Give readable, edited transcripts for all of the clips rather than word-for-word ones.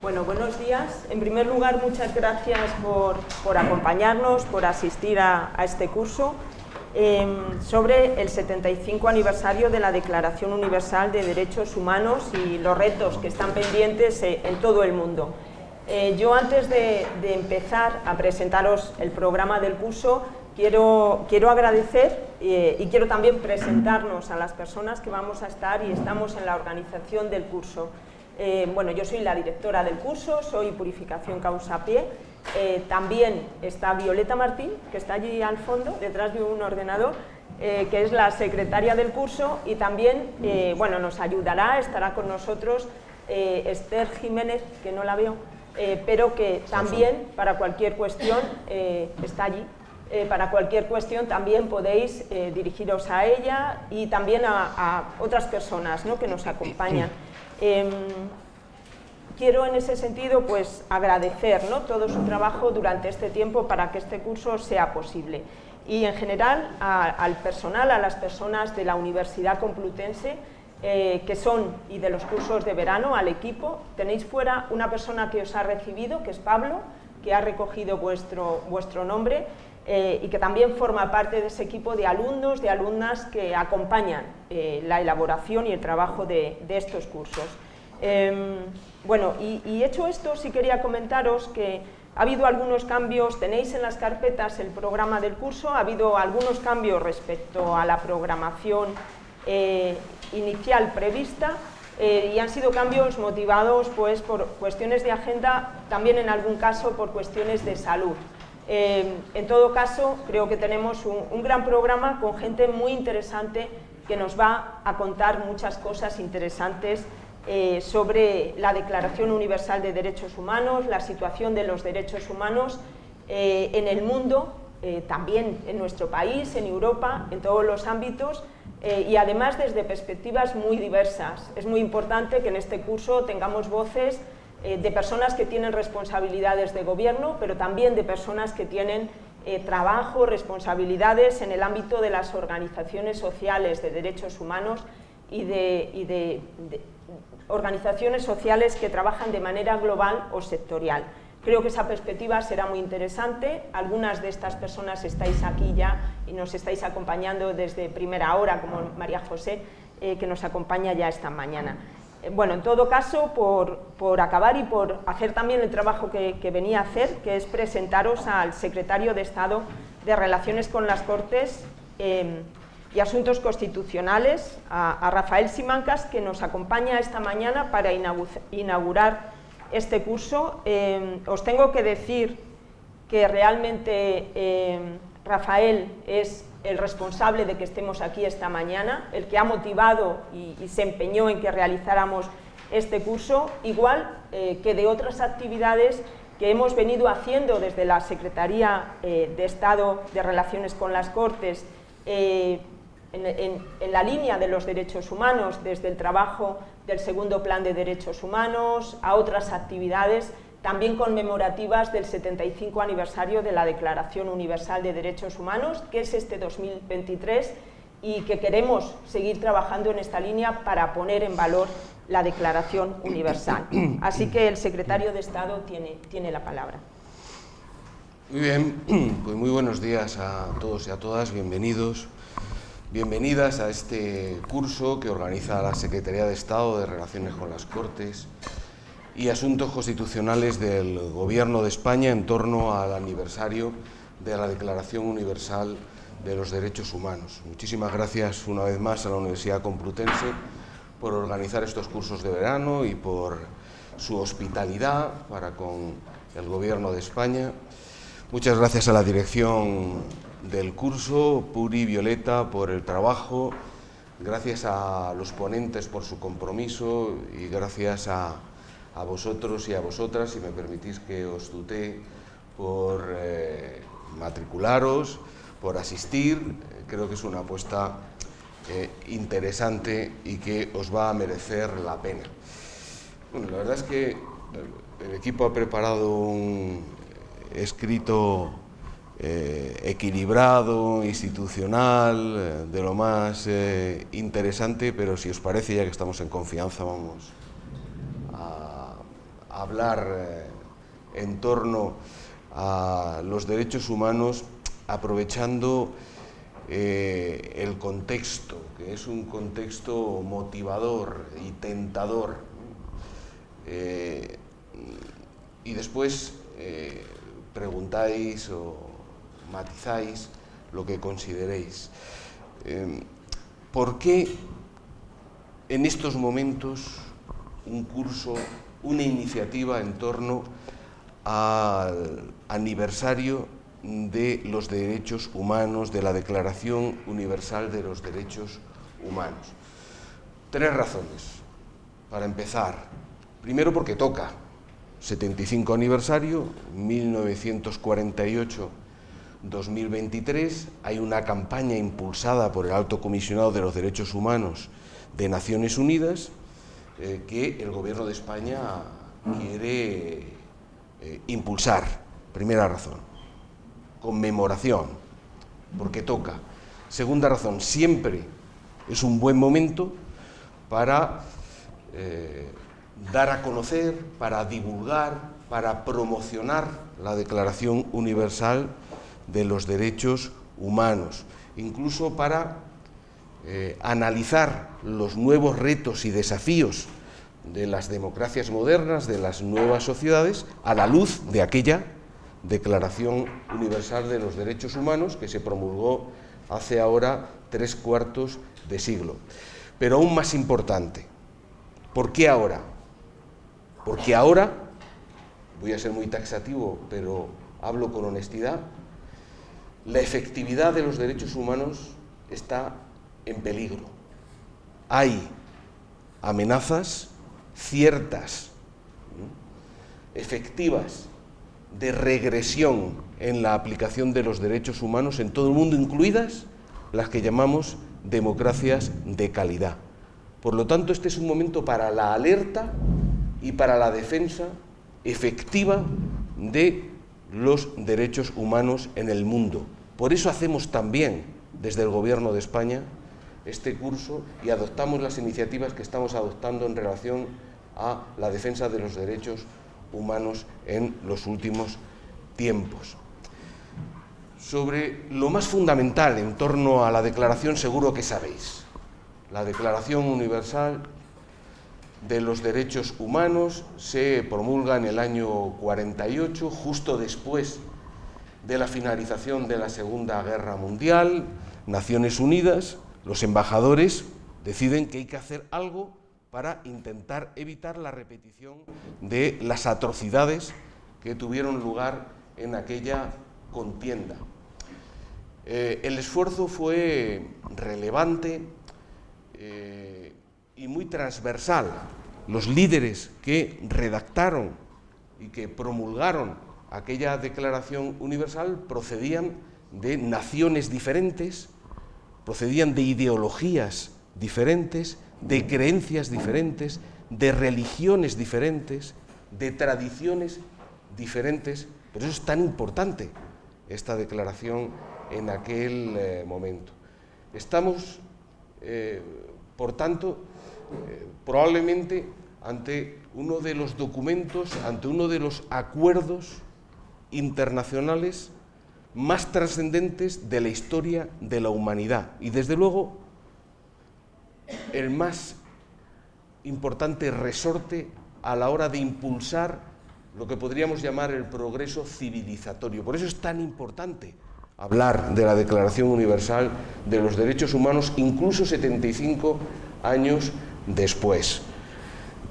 Bueno, buenos días. En primer lugar, muchas gracias por acompañarnos, por asistir a este curso sobre el 75 aniversario de la Declaración Universal de Derechos Humanos y los retos que están pendientes en todo el mundo. Yo, antes de empezar a presentaros el programa del curso, quiero agradecer y quiero también presentarnos a las personas que vamos a estar y estamos en la organización del curso. Bueno, yo soy la directora del curso, soy Purificación Causa a Pie. También está Violeta Martín, que está allí al fondo, detrás de un ordenador, que es la secretaria del curso, y también bueno, nos ayudará, estará con nosotros Esther Jiménez, que no la veo, pero que también para cualquier cuestión está allí. Para cualquier cuestión también podéis dirigiros a ella y también a otras personas, ¿no?, que nos acompañan. Quiero en ese sentido pues agradecer, ¿no?, todo su trabajo durante este tiempo para que este curso sea posible, y en general al personal, a las personas de la Universidad Complutense que son, y de los cursos de verano, al equipo. Tenéis fuera una persona que os ha recibido, que es Pablo, que ha recogido vuestro nombre y que también forma parte de ese equipo de alumnos, de alumnas que acompañan la elaboración y el trabajo de estos cursos. Bueno, y hecho esto, sí quería comentaros que ha habido algunos cambios. Tenéis en las carpetas el programa del curso. Ha habido algunos cambios respecto a la programación inicial prevista, y han sido cambios motivados pues por cuestiones de agenda, también en algún caso por cuestiones de salud. En todo caso, creo que tenemos un gran programa con gente muy interesante que nos va a contar muchas cosas interesantes sobre la Declaración Universal de Derechos Humanos, la situación de los derechos humanos en el mundo, también en nuestro país, en Europa, en todos los ámbitos, y además desde perspectivas muy diversas. Es muy importante que en este curso tengamos voces de personas que tienen responsabilidades de gobierno, pero también de personas que tienen trabajo, responsabilidades en el ámbito de las organizaciones sociales de derechos humanos y de organizaciones sociales que trabajan de manera global o sectorial. Creo que esa perspectiva será muy interesante. Algunas de estas personas estáis aquí ya y nos estáis acompañando desde primera hora, como María José, que nos acompaña ya esta mañana. Bueno, en todo caso, por acabar y por hacer también el trabajo que venía a hacer, que es presentaros al secretario de Estado de Relaciones con las Cortes y Asuntos Constitucionales, a Rafael Simancas, que nos acompaña esta mañana para inaugurar este curso. Os tengo que decir que realmente Rafael es el responsable de que estemos aquí esta mañana, el que ha motivado y se empeñó en que realizáramos este curso, igual que de otras actividades que hemos venido haciendo desde la Secretaría de Estado de Relaciones con las Cortes en la línea de los derechos humanos, desde el trabajo del segundo Plan de Derechos Humanos a otras actividades también conmemorativas del 75 aniversario de la Declaración Universal de Derechos Humanos, que es este 2023, y que queremos seguir trabajando en esta línea para poner en valor la Declaración Universal. Así que el secretario de Estado tiene la palabra. Muy bien, pues muy buenos días a todos y a todas, bienvenidos. Bienvenidas a este curso que organiza la Secretaría de Estado de Relaciones con las Cortes y Asuntos Constitucionales del Gobierno de España en torno al aniversario de la Declaración Universal de los Derechos Humanos. Muchísimas gracias una vez más a la Universidad Complutense por organizar estos cursos de verano y por su hospitalidad para con el Gobierno de España. Muchas gracias a la dirección del curso, Puri y Violeta, por el trabajo, gracias a los ponentes por su compromiso y gracias a vosotros y a vosotras, si me permitís que os tutee, por matricularos, por asistir. Creo que es una apuesta interesante y que os va a merecer la pena. Bueno, la verdad es que el equipo ha preparado un escrito equilibrado, institucional, de lo más interesante, pero si os parece, ya que estamos en confianza, vamos hablar en torno a los derechos humanos aprovechando el contexto, que es un contexto motivador y tentador. Y después preguntáis o matizáis lo que consideréis. ¿Por qué en estos momentos un curso, una iniciativa en torno al aniversario de los derechos humanos, de la Declaración Universal de los Derechos Humanos? Tres razones. Para empezar, primero porque toca, 75 aniversario, 1948-2023, hay una campaña impulsada por el Alto Comisionado de los Derechos Humanos de Naciones Unidas que el Gobierno de España quiere impulsar. Primera razón, conmemoración, porque toca. Segunda razón, siempre es un buen momento para dar a conocer, para divulgar, para promocionar la Declaración Universal de los Derechos Humanos, incluso para analizar los nuevos retos y desafíos de las democracias modernas, de las nuevas sociedades, a la luz de aquella Declaración Universal de los Derechos Humanos que se promulgó hace ahora 3/4 de siglo. Pero aún más importante, ¿por qué ahora? Porque ahora, voy a ser muy taxativo, pero hablo con honestidad, la efectividad de los derechos humanos está en peligro. Hay amenazas ciertas, efectivas, de regresión en la aplicación de los derechos humanos en todo el mundo, incluidas las que llamamos democracias de calidad. Por lo tanto, este es un momento para la alerta y para la defensa efectiva de los derechos humanos en el mundo. Por eso hacemos también, desde el Gobierno de España, este curso y adoptamos las iniciativas que estamos adoptando en relación a la defensa de los derechos humanos en los últimos tiempos. Sobre lo más fundamental en torno a la declaración, seguro que sabéis. La Declaración Universal de los Derechos Humanos se promulga en el año 48, justo después de la finalización de la Segunda Guerra Mundial. Naciones Unidas, los embajadores deciden que hay que hacer algo para intentar evitar la repetición de las atrocidades que tuvieron lugar en aquella contienda. El esfuerzo fue relevante y muy transversal. Los líderes que redactaron y que promulgaron aquella Declaración Universal procedían de naciones diferentes, procedían de ideologías diferentes, de creencias diferentes, de religiones diferentes, de tradiciones diferentes. Por eso es tan importante esta declaración en aquel momento. Estamos, por tanto, probablemente ante uno de los documentos, ante uno de los acuerdos internacionales más trascendentes de la historia de la humanidad y, desde luego, el más importante resorte a la hora de impulsar lo que podríamos llamar el progreso civilizatorio. Por eso es tan importante hablar de la Declaración Universal de los Derechos Humanos, incluso 75 años después.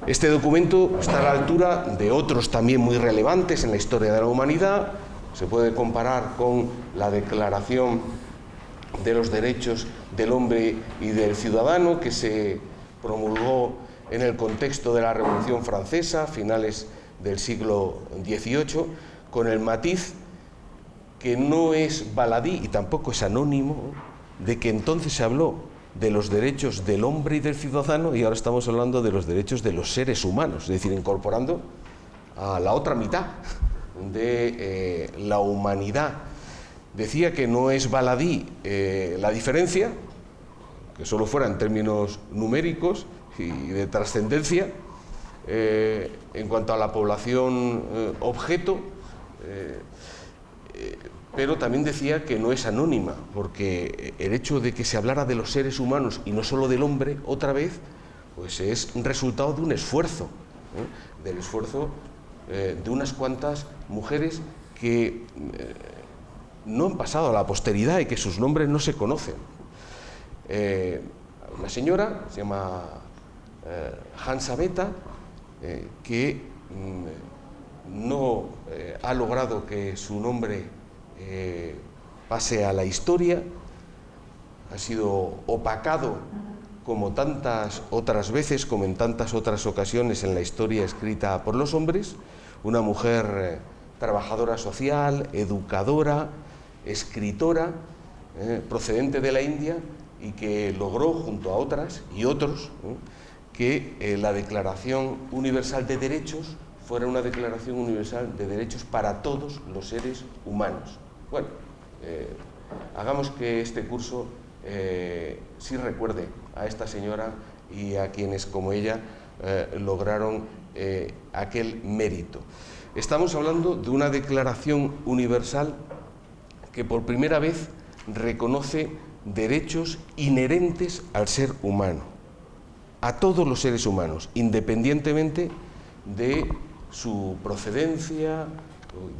Este documento está a la altura de otros también muy relevantes en la historia de la humanidad. Se puede comparar con la Declaración de los Derechos del Hombre y del Ciudadano, que se promulgó en el contexto de la Revolución Francesa, finales del siglo XVIII, con el matiz que no es baladí y tampoco es anónimo, de que entonces se habló de los derechos del hombre y del ciudadano y ahora estamos hablando de los derechos de los seres humanos, es decir, incorporando a la otra mitad de la humanidad. Decía que no es baladí la diferencia, que solo fuera en términos numéricos y de trascendencia, en cuanto a la población objeto, pero también decía que no es anónima, porque el hecho de que se hablara de los seres humanos y no solo del hombre, otra vez, pues es un resultado de un esfuerzo, del esfuerzo de unas cuantas mujeres que no han pasado a la posteridad y que sus nombres no se conocen. Una señora, se llama Hansa Beta, que no ha logrado que su nombre pase a la historia, ha sido opacado como tantas otras veces, como en tantas otras ocasiones en la historia escrita por los hombres, una mujer trabajadora social, educadora, escritora, procedente de la India, y que logró, junto a otras y otros, que la Declaración Universal de Derechos fuera una Declaración Universal de Derechos para todos los seres humanos. Bueno, hagamos que este curso sí recuerde a esta señora y a quienes, como ella, lograron aquel mérito. Estamos hablando de una Declaración Universal que por primera vez reconoce derechos inherentes al ser humano, a todos los seres humanos, independientemente de su procedencia,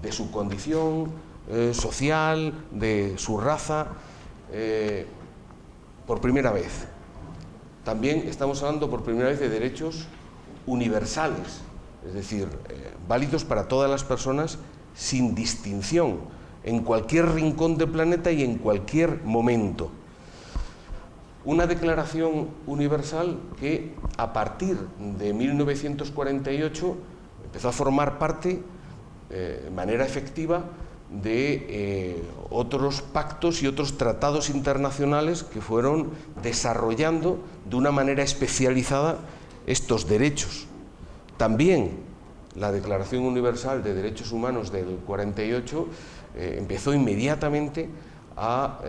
de su condición social, de su raza, por primera vez. También estamos hablando por primera vez de derechos universales, es decir, válidos para todas las personas sin distinción, en cualquier rincón del planeta y en cualquier momento. Una declaración universal que a partir de 1948 empezó a formar parte de manera efectiva de otros pactos y otros tratados internacionales que fueron desarrollando de una manera especializada estos derechos. También la Declaración Universal de Derechos Humanos del 48 empezó inmediatamente a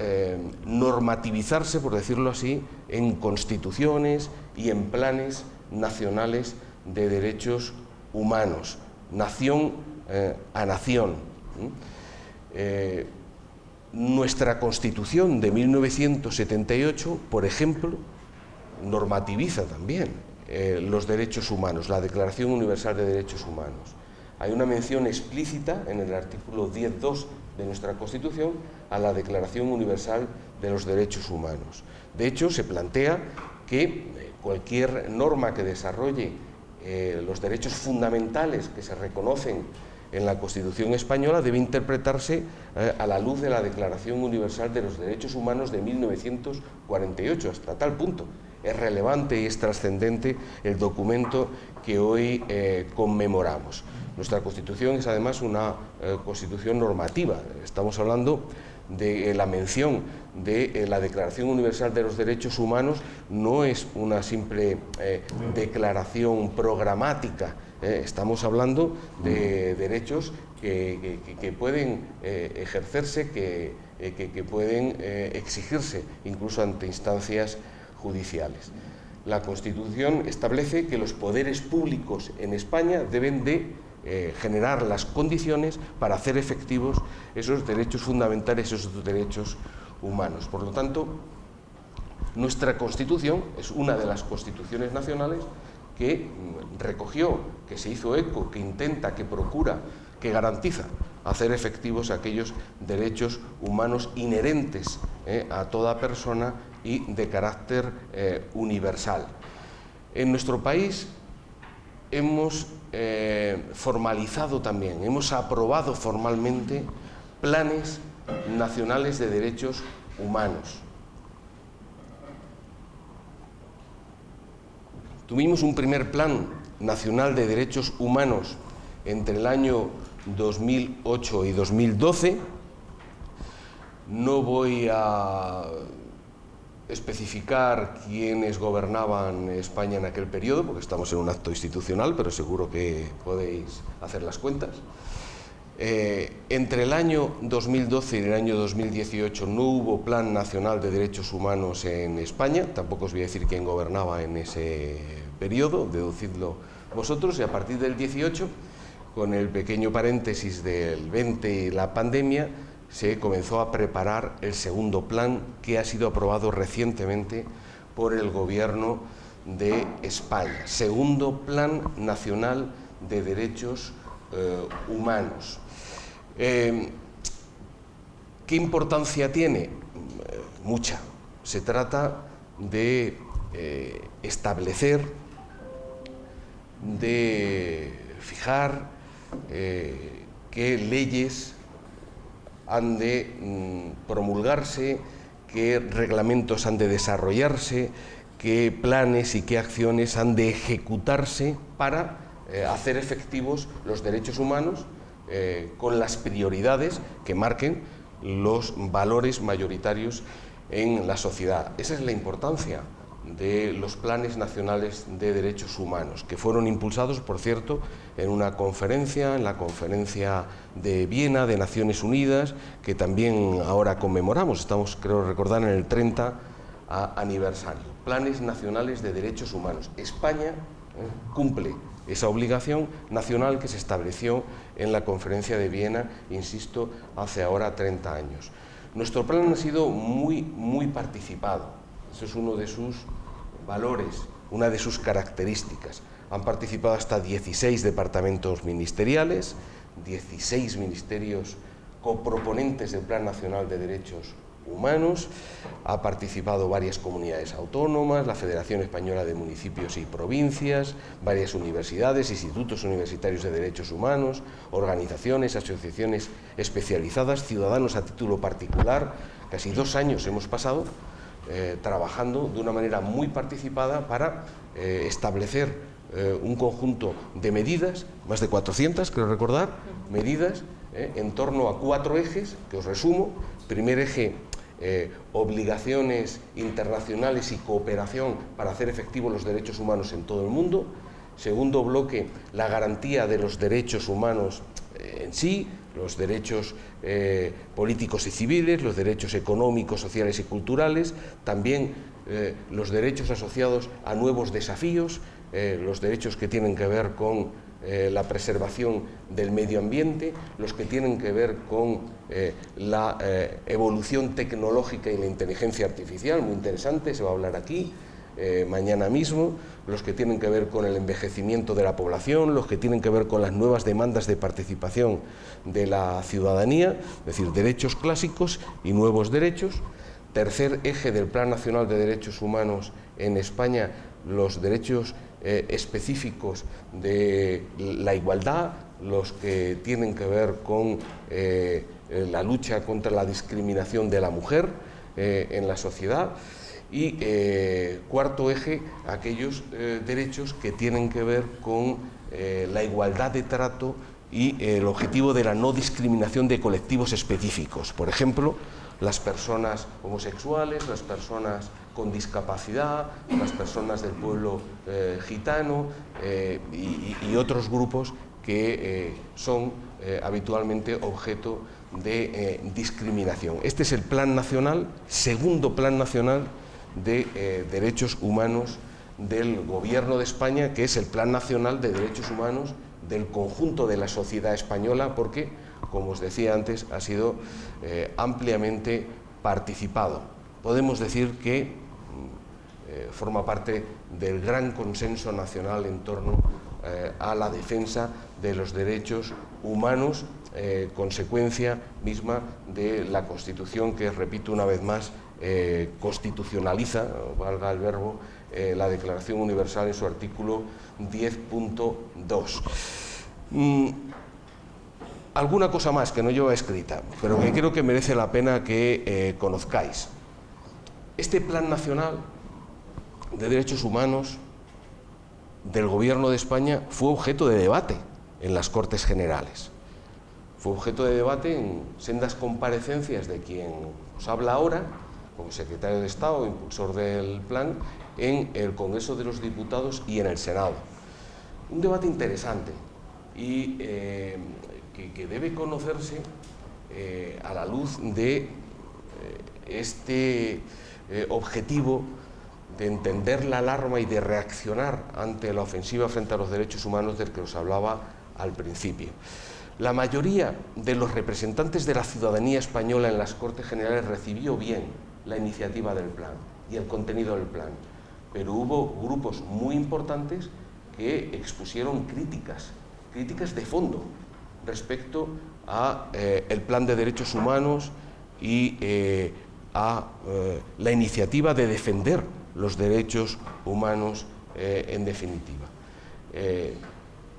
normativizarse, por decirlo así, en constituciones y en planes nacionales de derechos humanos, nación a nación. Nuestra Constitución de 1978, por ejemplo, normativiza también los derechos humanos, la Declaración Universal de Derechos Humanos. Hay una mención explícita en el artículo 10.2 de nuestra Constitución a la Declaración Universal de los Derechos Humanos. De hecho, se plantea que cualquier norma que desarrolle los derechos fundamentales que se reconocen en la Constitución española debe interpretarse a la luz de la Declaración Universal de los Derechos Humanos de 1948, hasta tal punto es relevante y es trascendente el documento que hoy conmemoramos. Nuestra Constitución es además una Constitución normativa. Estamos hablando de la mención de la Declaración Universal de los Derechos Humanos, no es una simple declaración programática. Estamos hablando de derechos que pueden ejercerse, que pueden exigirse incluso ante instancias judiciales. La Constitución establece que los poderes públicos en España deben de generar las condiciones para hacer efectivos esos derechos fundamentales, esos derechos humanos. Por lo tanto, nuestra Constitución es una de las constituciones nacionales que recogió, que se hizo eco, que intenta, que procura, que garantiza hacer efectivos aquellos derechos humanos inherentes a toda persona y de carácter universal. En nuestro país hemos formalizado también, hemos aprobado formalmente planes nacionales de derechos humanos. Tuvimos un primer plan nacional de derechos humanos entre el año 2008 y 2012. No voy a especificar quiénes gobernaban España en aquel periodo, porque estamos en un acto institucional, pero seguro que podéis hacer las cuentas. Entre el año 2012 y el año 2018 no hubo Plan Nacional de Derechos Humanos en España, tampoco os voy a decir quién gobernaba en ese periodo, deducidlo vosotros, y a partir del 18, con el pequeño paréntesis del 20 y la pandemia, se comenzó a preparar el segundo plan, que ha sido aprobado recientemente por el Gobierno de España. Segundo Plan Nacional de Derechos Humanos. ¿Qué importancia tiene? Mucha. Se trata de establecer, de fijar qué leyes han de promulgarse, qué reglamentos han de desarrollarse, qué planes y qué acciones han de ejecutarse para hacer efectivos los derechos humanos con las prioridades que marquen los valores mayoritarios en la sociedad. Esa es la importancia de los planes nacionales de derechos humanos, que fueron impulsados, por cierto, en una conferencia, en la conferencia de Viena de Naciones Unidas, que también ahora conmemoramos, estamos, creo recordar, en el 30 aniversario. Planes nacionales de derechos humanos. España cumple esa obligación nacional que se estableció en la conferencia de Viena, insisto, hace ahora 30 años. Nuestro plan ha sido muy participado. Eso es uno de sus valores, una de sus características. Han participado hasta 16 departamentos ministeriales, 16 ministerios coproponentes del Plan Nacional de Derechos Humanos, ha participado varias comunidades autónomas, la Federación Española de Municipios y Provincias, varias universidades, institutos universitarios de derechos humanos, organizaciones, asociaciones especializadas, ciudadanos a título particular. Casi 2 años hemos pasado trabajando de una manera muy participada para establecer un conjunto de medidas, más de 400, creo recordar, medidas en torno a 4 ejes, que os resumo. Primer eje, obligaciones internacionales y cooperación para hacer efectivos los derechos humanos en todo el mundo. Segundo bloque, la garantía de los derechos humanos en sí, los derechos políticos y civiles, los derechos económicos, sociales y culturales, también los derechos asociados a nuevos desafíos, los derechos que tienen que ver con la preservación del medio ambiente, los que tienen que ver con la evolución tecnológica y la inteligencia artificial, muy interesante, se va a hablar aquí mañana mismo, los que tienen que ver con el envejecimiento de la población, los que tienen que ver con las nuevas demandas de participación de la ciudadanía, es decir, derechos clásicos y nuevos derechos. Tercer eje del Plan Nacional de Derechos Humanos en España, los derechos específicos de la igualdad, los que tienen que ver con la lucha contra la discriminación de la mujer en la sociedad. Y cuarto eje, aquellos derechos que tienen que ver con la igualdad de trato y el objetivo de la no discriminación de colectivos específicos. Por ejemplo, las personas homosexuales, las personas con discapacidad, las personas del pueblo gitano y otros grupos que son habitualmente objeto de discriminación. Este es el Plan Nacional, segundo Plan Nacional de Derechos Humanos del Gobierno de España, que es el Plan Nacional de Derechos Humanos del conjunto de la sociedad española, porque, como os decía antes, ha sido ampliamente participado. Podemos decir que forma parte del gran consenso nacional en torno a la defensa de los derechos humanos, consecuencia misma de la Constitución, que, repito una vez más, constitucionaliza, valga el verbo, la Declaración Universal en su artículo 10.2. Alguna cosa más que no lleva escrita, pero que creo que merece la pena que conozcáis. Este Plan Nacional de Derechos Humanos del Gobierno de España fue objeto de debate en las Cortes Generales. Fue objeto de debate en sendas comparecencias de quien os habla ahora, como secretario de Estado, impulsor del plan, en el Congreso de los Diputados y en el Senado. Un debate interesante y que debe conocerse a la luz de este objetivo de entender la alarma y de reaccionar ante la ofensiva frente a los derechos humanos del que os hablaba al principio. La mayoría de los representantes de la ciudadanía española en las Cortes Generales recibió bien la iniciativa del plan y el contenido del plan, pero hubo grupos muy importantes que expusieron críticas de fondo respecto a el plan de derechos humanos y a la iniciativa de defender los derechos humanos en definitiva.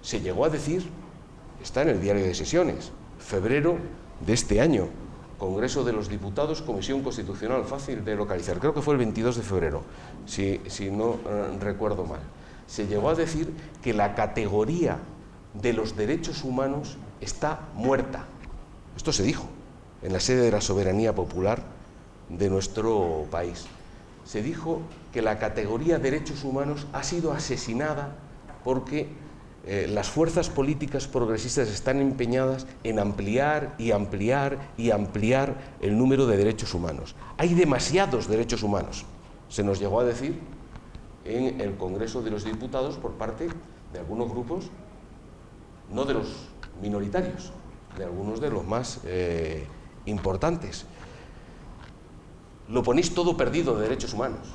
Se llegó a decir, está en el diario de sesiones, febrero de este año, Congreso de los Diputados, Comisión Constitucional, fácil de localizar, creo que fue el 22 de febrero, si no recuerdo mal. Se llegó a decir que la categoría de los derechos humanos está muerta. Esto se dijo en la sede de la soberanía popular de nuestro país. Se dijo que la categoría derechos humanos ha sido asesinada porque las fuerzas políticas progresistas están empeñadas en ampliar y ampliar y ampliar el número de derechos humanos. Hay demasiados derechos humanos, se nos llegó a decir en el Congreso de los Diputados por parte de algunos grupos, no de los minoritarios, de algunos de los más importantes. Lo ponéis todo perdido de derechos humanos.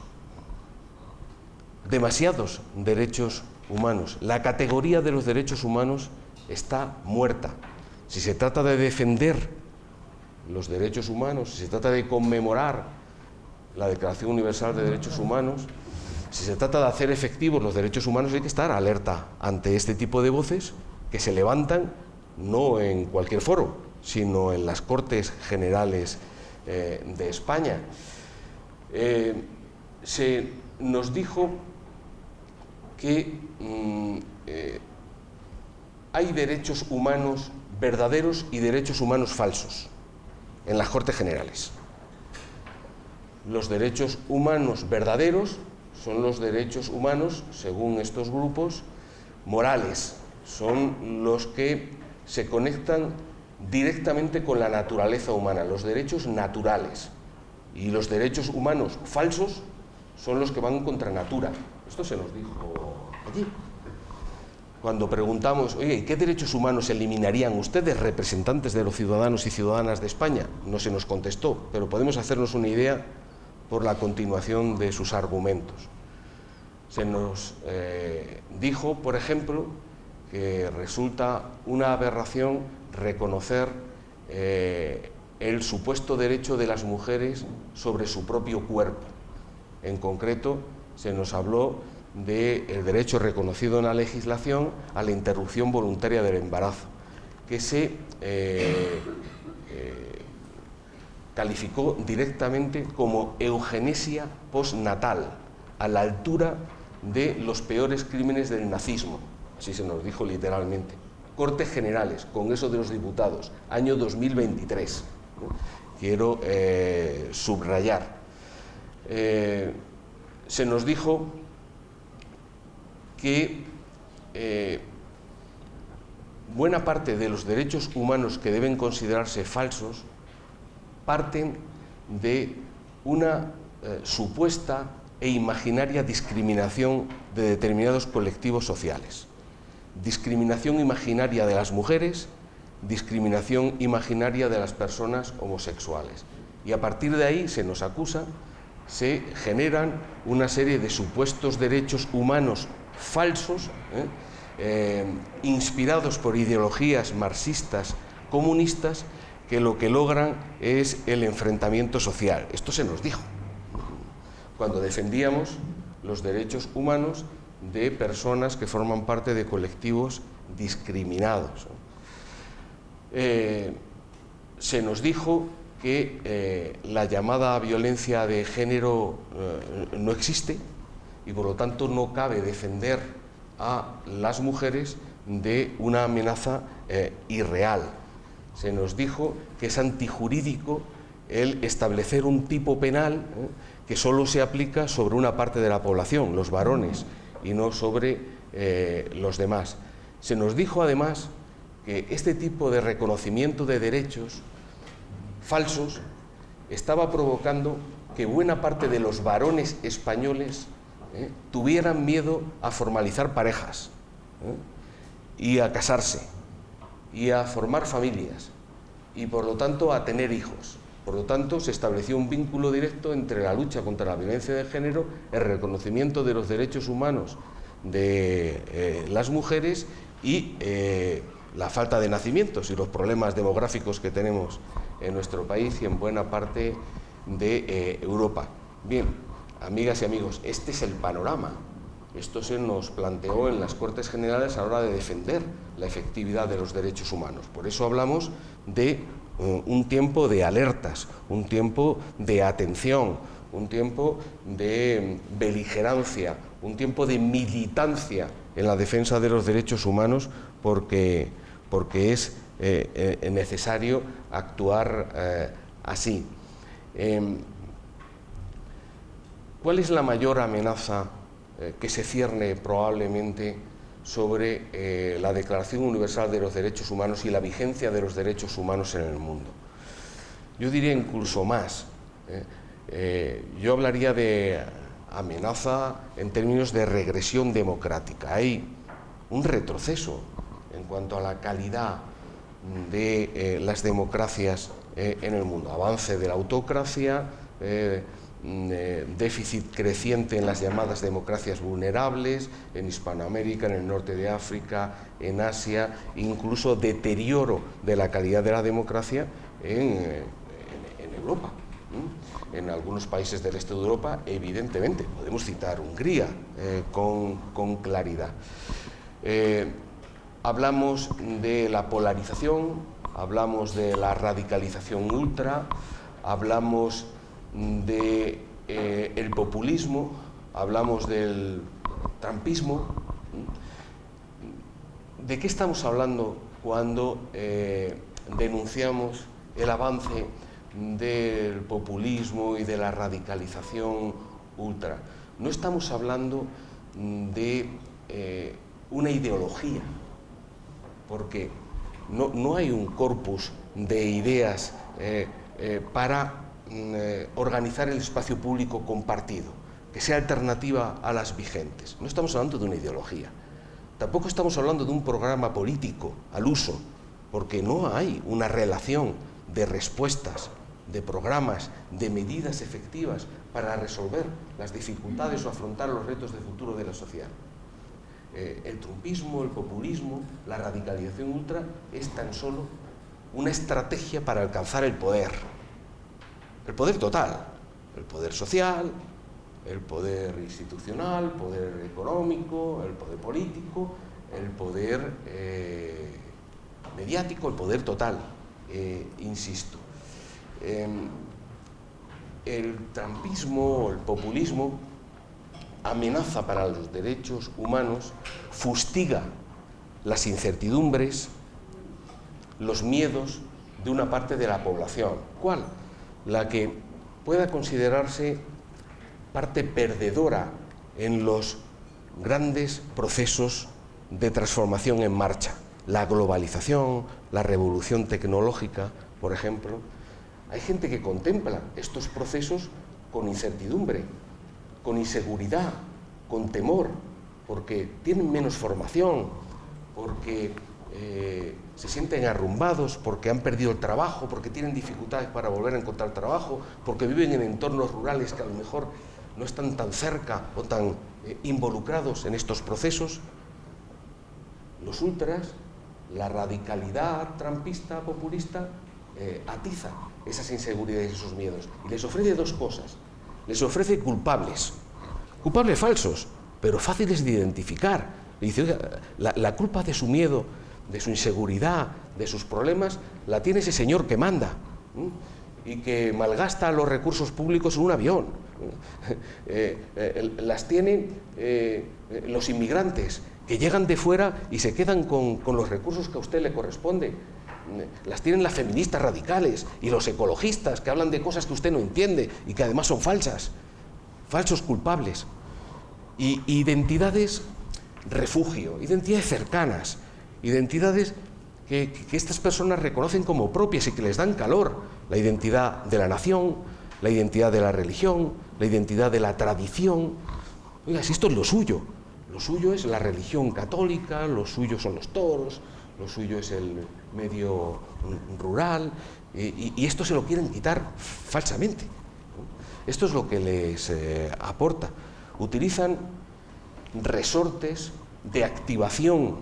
Demasiados derechos humanos. La categoría de los derechos humanos está muerta. Si se trata de defender los derechos humanos, si se trata de conmemorar la Declaración Universal de Derechos Humanos, si se trata de hacer efectivos los derechos humanos, hay que estar alerta ante este tipo de voces que se levantan no en cualquier foro, sino en las Cortes Generales de España. Se nos dijo que hay derechos humanos verdaderos y derechos humanos falsos en las Cortes Generales. Los derechos humanos verdaderos son los derechos humanos, según estos grupos, morales. Son los que se conectan directamente con la naturaleza humana, los derechos naturales. Y los derechos humanos falsos son los que van contra natura. Esto se nos dijo allí. Cuando preguntamos, oye, ¿qué derechos humanos eliminarían ustedes, representantes de los ciudadanos y ciudadanas de España? No se nos contestó, pero podemos hacernos una idea por la continuación de sus argumentos. Se nos dijo, por ejemplo, que resulta una aberración reconocer el supuesto derecho de las mujeres sobre su propio cuerpo. En concreto, se nos habló del derecho reconocido en la legislación a la interrupción voluntaria del embarazo, que se calificó directamente como eugenesia postnatal, a la altura de los peores crímenes del nazismo, así se nos dijo literalmente. Cortes Generales, Congreso de los Diputados, año 2023. Quiero subrayar. Se nos dijo que buena parte de los derechos humanos que deben considerarse falsos parten de una supuesta e imaginaria discriminación de determinados colectivos sociales. Discriminación imaginaria de las mujeres, discriminación imaginaria de las personas homosexuales. Y a partir de ahí se nos acusa, se generan una serie de supuestos derechos humanos falsos, inspirados por ideologías marxistas, comunistas, que lo que logran es el enfrentamiento social. Esto se nos dijo cuando defendíamos los derechos humanos de personas que forman parte de colectivos discriminados. Se nos dijo que la llamada violencia de género no existe y por lo tanto no cabe defender a las mujeres de una amenaza irreal. Se nos dijo que es antijurídico el establecer un tipo penal que solo se aplica sobre una parte de la población, los varones, y no sobre los demás. Se nos dijo además que este tipo de reconocimiento de derechos falsos estaba provocando que buena parte de los varones españoles tuvieran miedo a formalizar parejas, y a casarse, y a formar familias, y por lo tanto a tener hijos. Por lo tanto, se estableció un vínculo directo entre la lucha contra la violencia de género, el reconocimiento de los derechos humanos de las mujeres y la falta de nacimientos y los problemas demográficos que tenemos en nuestro país y en buena parte de Europa. Bien, amigas y amigos, este es el panorama. Esto se nos planteó en las Cortes Generales a la hora de defender la efectividad de los derechos humanos. Por eso hablamos de un tiempo de alertas, un tiempo de atención, un tiempo de beligerancia, un tiempo de militancia en la defensa de los derechos humanos, porque es necesario actuar así. ¿Cuál es la mayor amenaza que se cierne probablemente sobre la Declaración Universal de los Derechos Humanos y la vigencia de los derechos humanos en el mundo? Yo diría incluso más. Yo hablaría de amenaza en términos de regresión democrática. Hay un retroceso en cuanto a la calidad de las democracias en el mundo. Avance de la autocracia, déficit creciente en las llamadas democracias vulnerables, en Hispanoamérica, en el norte de África, en Asia, incluso deterioro de la calidad de la democracia en Europa. En algunos países del este de Europa, evidentemente, podemos citar Hungría con claridad. Hablamos de la polarización, hablamos de la radicalización ultra, hablamos de el populismo, hablamos del trumpismo. ¿De qué estamos hablando cuando denunciamos el avance del populismo y de la radicalización ultra? No estamos hablando de una ideología, porque no hay un corpus de ideas para organizar el espacio público compartido, que sea alternativa a las vigentes. No estamos hablando de una ideología. Tampoco estamos hablando de un programa político al uso, porque no hay una relación de respuestas, de programas, de medidas efectivas para resolver las dificultades o afrontar los retos de futuro de la sociedad. El trumpismo, el populismo, la radicalización ultra es tan solo una estrategia para alcanzar el poder total, el poder social, el poder institucional, el poder económico, el poder político, el poder mediático, el poder total, insisto. El trumpismo, el populismo, amenaza para los derechos humanos, fustiga las incertidumbres, los miedos de una parte de la población. ¿Cuál? La que pueda considerarse parte perdedora en los grandes procesos de transformación en marcha. La globalización, la revolución tecnológica, por ejemplo. Hay gente que contempla estos procesos con incertidumbre, con inseguridad, con temor, porque tienen menos formación, porque se sienten arrumbados, porque han perdido el trabajo, porque tienen dificultades para volver a encontrar trabajo, porque viven en entornos rurales que a lo mejor no están tan cerca o tan involucrados en estos procesos. Los ultras, la radicalidad trumpista, populista, atiza esas inseguridades y esos miedos y les ofrece dos cosas. Les ofrece culpables falsos, pero fáciles de identificar. Le dice, oiga, la culpa de su miedo, de su inseguridad, de sus problemas, la tiene ese señor que manda y que malgasta los recursos públicos en un avión. Las tienen los inmigrantes que llegan de fuera y se quedan con los recursos que a usted le corresponde. Las tienen las feministas radicales y los ecologistas que hablan de cosas que usted no entiende y que además son falsas, falsos culpables. Y identidades refugio, identidades cercanas, identidades que estas personas reconocen como propias y que les dan calor. La identidad de la nación, la identidad de la religión, la identidad de la tradición. Oiga, si esto es lo suyo es la religión católica, lo suyo son los toros, lo suyo es el medio rural, y esto se lo quieren quitar falsamente. Esto es lo que les aporta. Utilizan resortes de activación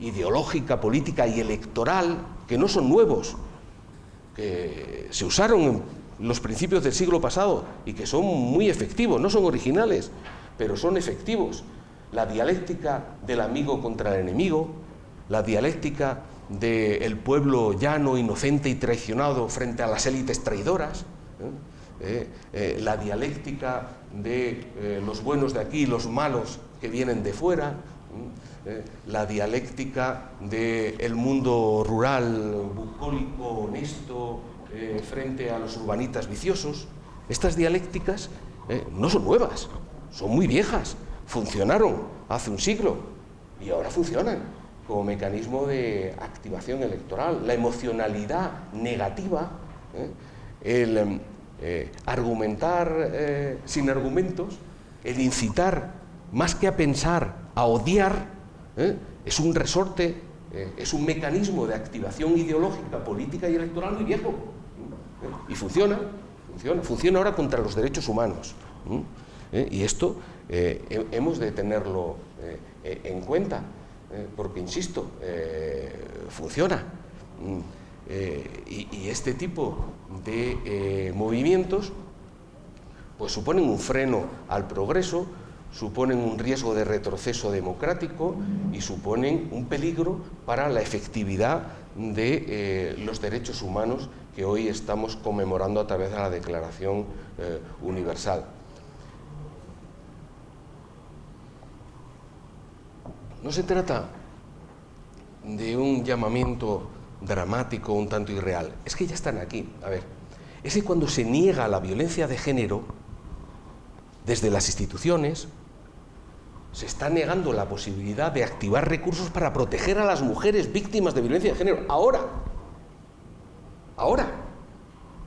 ideológica, política y electoral que no son nuevos, que se usaron en los principios del siglo pasado y que son muy efectivos, no son originales, pero son efectivos. La dialéctica del amigo contra el enemigo, la dialéctica del pueblo llano, inocente y traicionado frente a las élites traidoras, la dialéctica de los buenos de aquí y los malos que vienen de fuera, la dialéctica del mundo rural, bucólico, honesto, frente a los urbanitas viciosos. Estas dialécticas no son nuevas, son muy viejas, funcionaron hace un siglo y ahora funcionan como mecanismo de activación electoral. La emocionalidad negativa, el argumentar sin argumentos, el incitar más que a pensar, a odiar, es un resorte, es un mecanismo de activación ideológica, política y electoral muy viejo. Y funciona ahora contra los derechos humanos. Y esto hemos de tenerlo en cuenta, porque, insisto, funciona. Y este tipo de movimientos pues suponen un freno al progreso, suponen un riesgo de retroceso democrático y suponen un peligro para la efectividad de los derechos humanos que hoy estamos conmemorando a través de la Declaración Universal. No se trata de un llamamiento dramático, un tanto irreal. Es que ya están aquí. A ver, es que cuando se niega la violencia de género, desde las instituciones, se está negando la posibilidad de activar recursos para proteger a las mujeres víctimas de violencia de género. Ahora,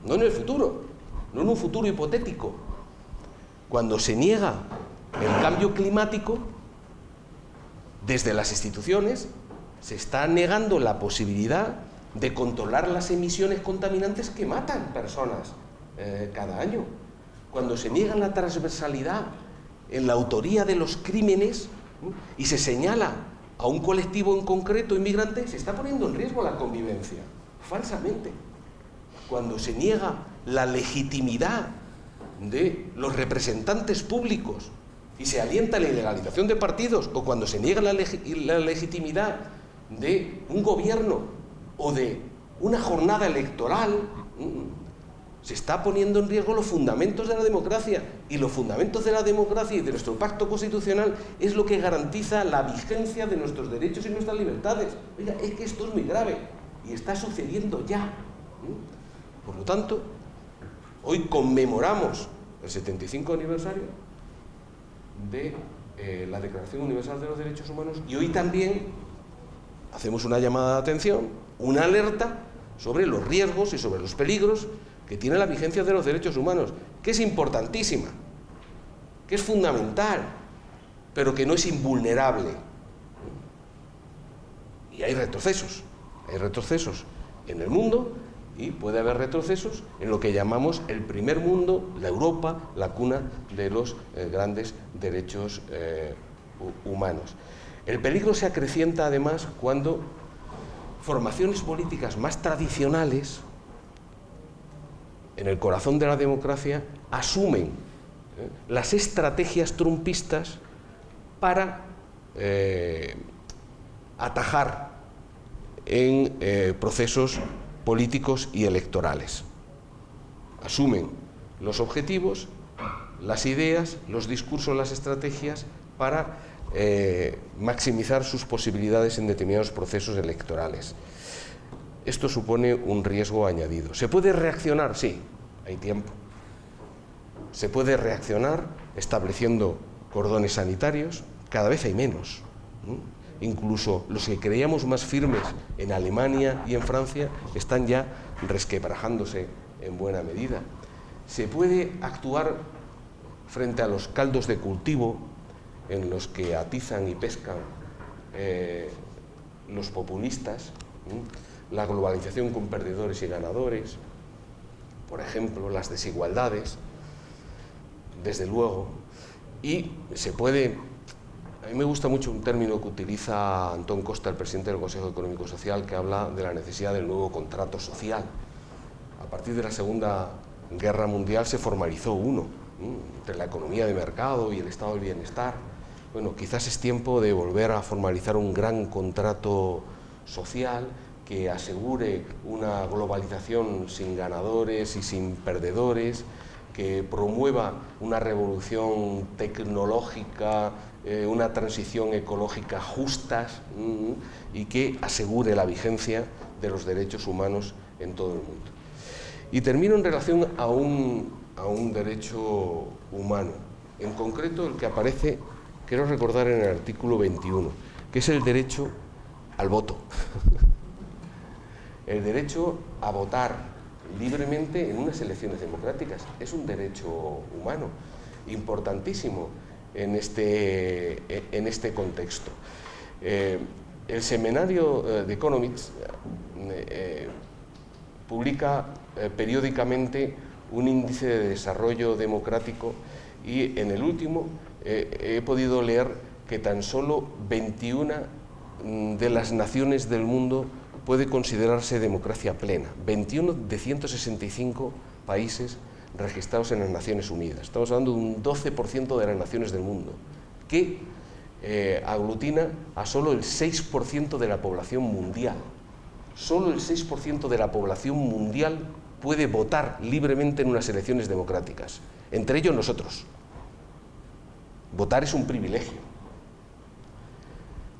no en el futuro, no en un futuro hipotético. Cuando se niega el cambio climático, desde las instituciones se está negando la posibilidad de controlar las emisiones contaminantes que matan personas cada año. Cuando se niega la transversalidad en la autoría de los crímenes y se señala a un colectivo en concreto inmigrante, se está poniendo en riesgo la convivencia, falsamente. Cuando se niega la legitimidad de los representantes públicos y se alienta la ilegalización de partidos, o cuando se niega la legitimidad de un gobierno o de una jornada electoral, se está poniendo en riesgo los fundamentos de la democracia, y los fundamentos de la democracia y de nuestro pacto constitucional es lo que garantiza la vigencia de nuestros derechos y nuestras libertades. Oiga, es que esto es muy grave y está sucediendo ya. Por lo tanto, hoy conmemoramos el 75 aniversario de la Declaración Universal de los Derechos Humanos, y hoy también hacemos una llamada de atención, una alerta sobre los riesgos y sobre los peligros que tiene la vigencia de los derechos humanos, que es importantísima, que es fundamental, pero que no es invulnerable. Y hay retrocesos en el mundo, y puede haber retrocesos en lo que llamamos el primer mundo, la Europa, la cuna de los grandes derechos humanos. El peligro se acrecienta además cuando formaciones políticas más tradicionales, en el corazón de la democracia, asumen las estrategias trumpistas para atajar en procesos políticos y electorales. Asumen los objetivos, las ideas, los discursos, las estrategias para maximizar sus posibilidades en determinados procesos electorales. Esto supone un riesgo añadido. ¿Se puede reaccionar? Sí, hay tiempo. Se puede reaccionar estableciendo cordones sanitarios, cada vez hay menos. Incluso los que creíamos más firmes en Alemania y en Francia están ya resquebrajándose en buena medida. Se puede actuar frente a los caldos de cultivo en los que atizan y pescan los populistas, la globalización con perdedores y ganadores, por ejemplo, las desigualdades, desde luego, y se puede... A mí me gusta mucho un término que utiliza Antón Costa, el presidente del Consejo Económico y Social, que habla de la necesidad del nuevo contrato social. A partir de la Segunda Guerra Mundial se formalizó uno, entre la economía de mercado y el estado del bienestar. Bueno, quizás es tiempo de volver a formalizar un gran contrato social que asegure una globalización sin ganadores y sin perdedores, que promueva una revolución tecnológica, una transición ecológica justas y que asegure la vigencia de los derechos humanos en todo el mundo. Y termino en relación a un derecho humano, en concreto el que aparece, quiero recordar, en el artículo 21, que es el derecho al voto. El derecho a votar libremente en unas elecciones democráticas es un derecho humano importantísimo en este contexto. El semanario The Economist publica periódicamente un índice de desarrollo democrático y en el último he podido leer que tan solo 21 de las naciones del mundo puede considerarse democracia plena. 21 de 165 países registrados en las Naciones Unidas. Estamos hablando de un 12% de las naciones del mundo, que aglutina a solo el 6% de la población mundial. Solo el 6% de la población mundial puede votar libremente en unas elecciones democráticas, entre ellos nosotros. Votar es un privilegio.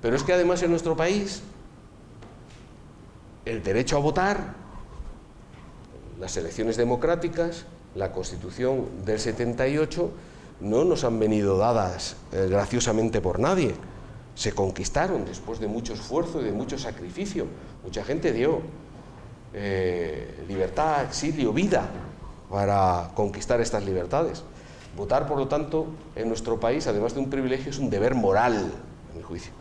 Pero es que además en nuestro país el derecho a votar, las elecciones democráticas, la Constitución del 78 no nos han venido dadas graciosamente por nadie. Se conquistaron después de mucho esfuerzo y de mucho sacrificio. Mucha gente dio libertad, exilio, vida para conquistar estas libertades. Votar, por lo tanto, en nuestro país, además de un privilegio, es un deber moral, a mi juicio.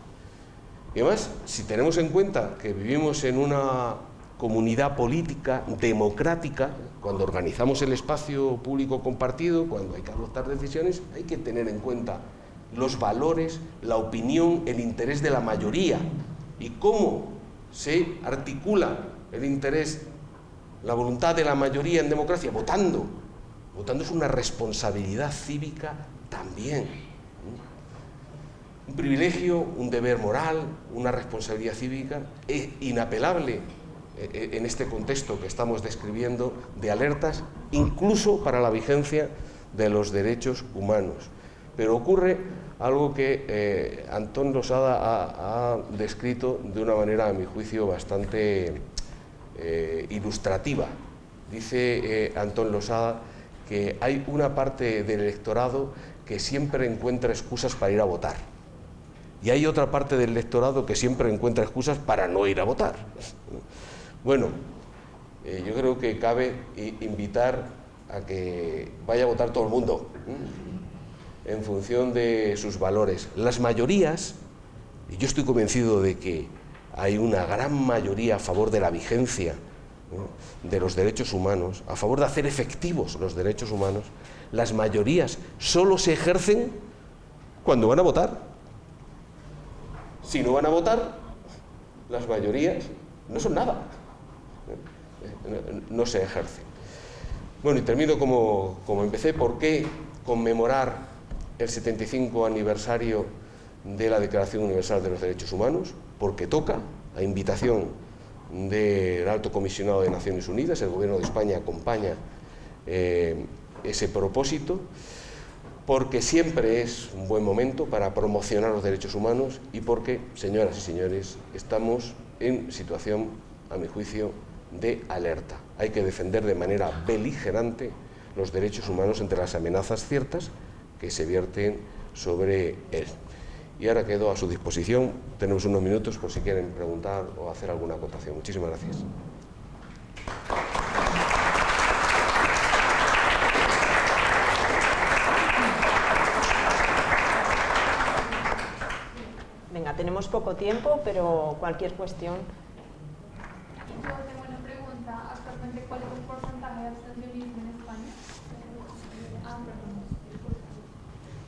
Y además, si tenemos en cuenta que vivimos en una comunidad política democrática, cuando organizamos el espacio público compartido, cuando hay que adoptar decisiones, hay que tener en cuenta los valores, la opinión, el interés de la mayoría y cómo se articula el interés, la voluntad de la mayoría en democracia, votando. Votando es una responsabilidad cívica también. Un privilegio, un deber moral, una responsabilidad cívica inapelable en este contexto que estamos describiendo de alertas, incluso para la vigencia de los derechos humanos. Pero ocurre algo que Antón Losada ha descrito de una manera, a mi juicio, bastante ilustrativa. Dice Antón Losada que hay una parte del electorado que siempre encuentra excusas para ir a votar. Y hay otra parte del electorado que siempre encuentra excusas para no ir a votar. Bueno, yo creo que cabe invitar a que vaya a votar todo el mundo, en función de sus valores. Las mayorías, y yo estoy convencido de que hay una gran mayoría a favor de la vigencia de los derechos humanos, a favor de hacer efectivos los derechos humanos, las mayorías solo se ejercen cuando van a votar. Si no van a votar, las mayorías no son nada, no se ejercen. Bueno, y termino como empecé. ¿Por qué conmemorar el 75 aniversario de la Declaración Universal de los Derechos Humanos? Porque toca, a invitación del Alto Comisionado de Naciones Unidas, el Gobierno de España acompaña ese propósito, porque siempre es un buen momento para promocionar los derechos humanos y porque, señoras y señores, estamos en situación, a mi juicio, de alerta. Hay que defender de manera beligerante los derechos humanos entre las amenazas ciertas que se vierten sobre él. Y ahora quedo a su disposición. Tenemos unos minutos por si quieren preguntar o hacer alguna acotación. Muchísimas gracias. Venga, tenemos poco tiempo, pero cualquier cuestión. Yo tengo una pregunta. Actualmente, ¿cuál es el porcentaje de abstencionismo en España?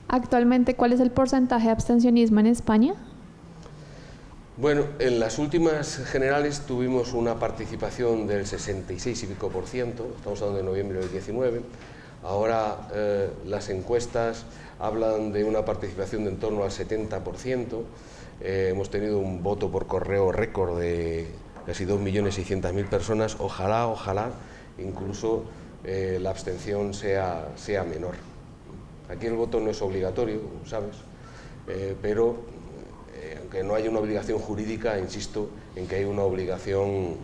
Actualmente, ¿cuál es el porcentaje de abstencionismo en España? Bueno, en las últimas generales tuvimos una participación del 66 y pico %, estamos hablando de noviembre del 19. Ahora las encuestas hablan de una participación de en torno al 70%. Hemos tenido un voto por correo récord de casi 2.600.000 personas. Ojalá, incluso la abstención sea menor. Aquí el voto no es obligatorio, ¿sabes? Pero aunque no haya una obligación jurídica, insisto en que hay una obligación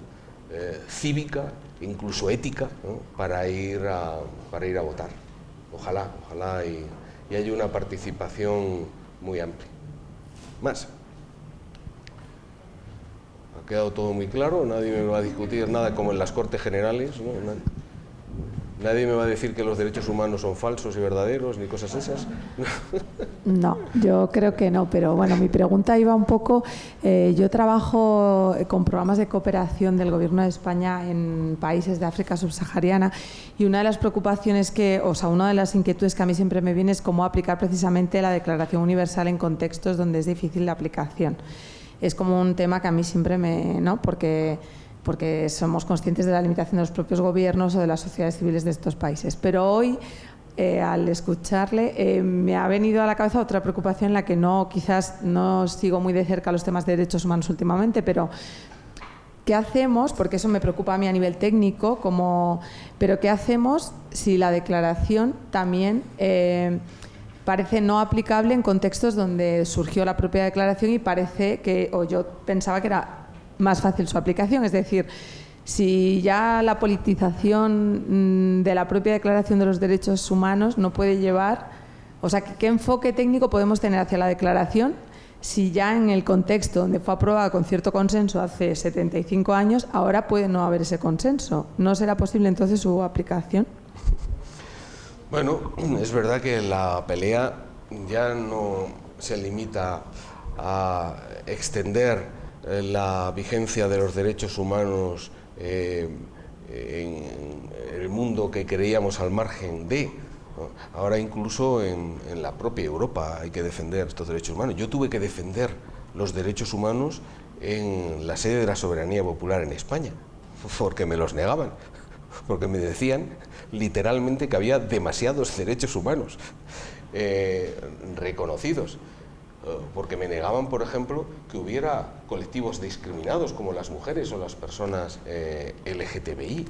cívica, incluso ética, ¿no? para ir a votar. Ojalá y haya una participación muy amplia. Más. Ha quedado todo muy claro, nadie me va a discutir nada como en las Cortes Generales, ¿no? Nadie me va a decir que los derechos humanos son falsos y verdaderos, ni cosas esas. No, yo creo que no, pero bueno, mi pregunta iba un poco, yo trabajo con programas de cooperación del Gobierno de España en países de África subsahariana y una de las preocupaciones una de las inquietudes que a mí siempre me viene es cómo aplicar precisamente la Declaración Universal en contextos donde es difícil la aplicación. Es como un tema que a mí siempre ¿no? Porque somos conscientes de la limitación de los propios gobiernos o de las sociedades civiles de estos países. Pero hoy, al escucharle, me ha venido a la cabeza otra preocupación en la que quizás no sigo muy de cerca los temas de derechos humanos últimamente, pero ¿qué hacemos? Porque eso me preocupa a mí a nivel técnico, pero ¿qué hacemos si la declaración también parece no aplicable en contextos donde surgió la propia declaración y parece yo pensaba que era más fácil su aplicación? Es decir, si ya la politización de la propia Declaración de los Derechos Humanos no puede llevar, o sea, ¿qué enfoque técnico podemos tener hacia la declaración si ya en el contexto donde fue aprobada con cierto consenso hace 75 años, ahora puede no haber ese consenso? ¿No será posible entonces su aplicación? Bueno, es verdad que la pelea ya no se limita a extender la vigencia de los derechos humanos en el mundo que creíamos al margen de, ¿no? Ahora incluso en la propia Europa hay que defender estos derechos humanos. Yo tuve que defender los derechos humanos en la sede de la soberanía popular en España, porque me los negaban, porque me decían literalmente que había demasiados derechos humanos reconocidos. Porque me negaban, por ejemplo, que hubiera colectivos discriminados como las mujeres o las personas LGTBI.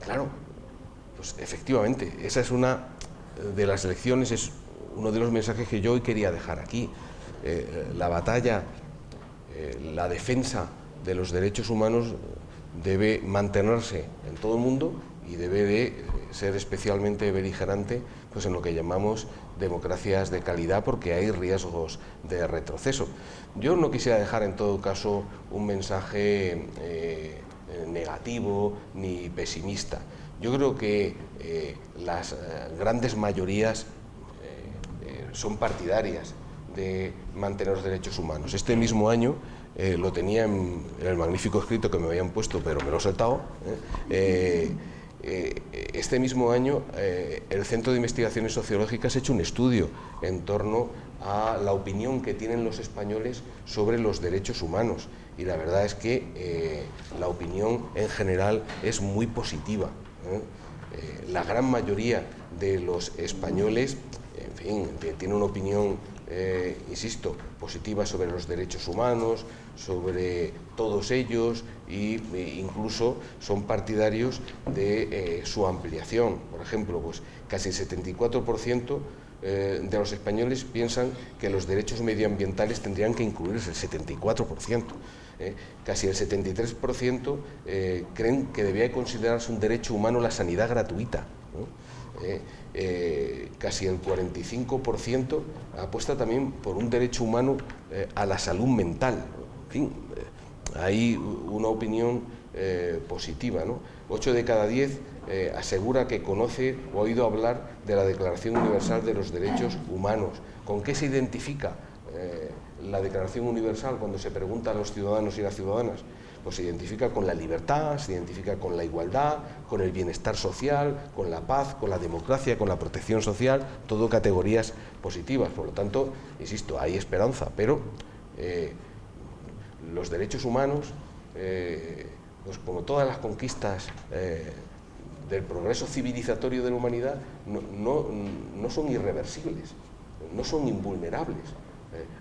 Claro, pues efectivamente, esa es una de las lecciones, es uno de los mensajes que yo hoy quería dejar aquí. La batalla, la defensa de los derechos humanos debe mantenerse en todo el mundo y debe de ser especialmente beligerante pues en lo que llamamos democracias de calidad, porque hay riesgos de retroceso. Yo no quisiera dejar en todo caso un mensaje negativo ni pesimista. Yo creo que las grandes mayorías son partidarias de mantener los derechos humanos. Este mismo año lo tenía en el magnífico escrito que me habían puesto, pero me lo he saltado. Este mismo año el Centro de Investigaciones Sociológicas ha hecho un estudio en torno a la opinión que tienen los españoles sobre los derechos humanos y la verdad es que la opinión en general es muy positiva. La gran mayoría de los españoles, en fin, tiene una opinión, insisto, positiva sobre los derechos humanos, sobre todos ellos e incluso son partidarios de su ampliación. Por ejemplo, pues casi el 74% de los españoles piensan que los derechos medioambientales tendrían que incluirse, el 74%. Casi el 73% creen que debía considerarse un derecho humano la sanidad gratuita, ¿no? Casi el 45% apuesta también por un derecho humano a la salud mental. En fin, hay una opinión positiva, ¿no? 8 de cada 10 asegura que conoce o ha oído hablar de la Declaración Universal de los Derechos Humanos. ¿Con qué se identifica la Declaración Universal, cuando se pregunta a los ciudadanos y las ciudadanas, pues se identifica con la libertad, se identifica con la igualdad, con el bienestar social, con la paz, con la democracia, con la protección social, todo categorías positivas. Por lo tanto, insisto, hay esperanza, pero los derechos humanos, pues como todas las conquistas del progreso civilizatorio de la humanidad, no son irreversibles, no son invulnerables.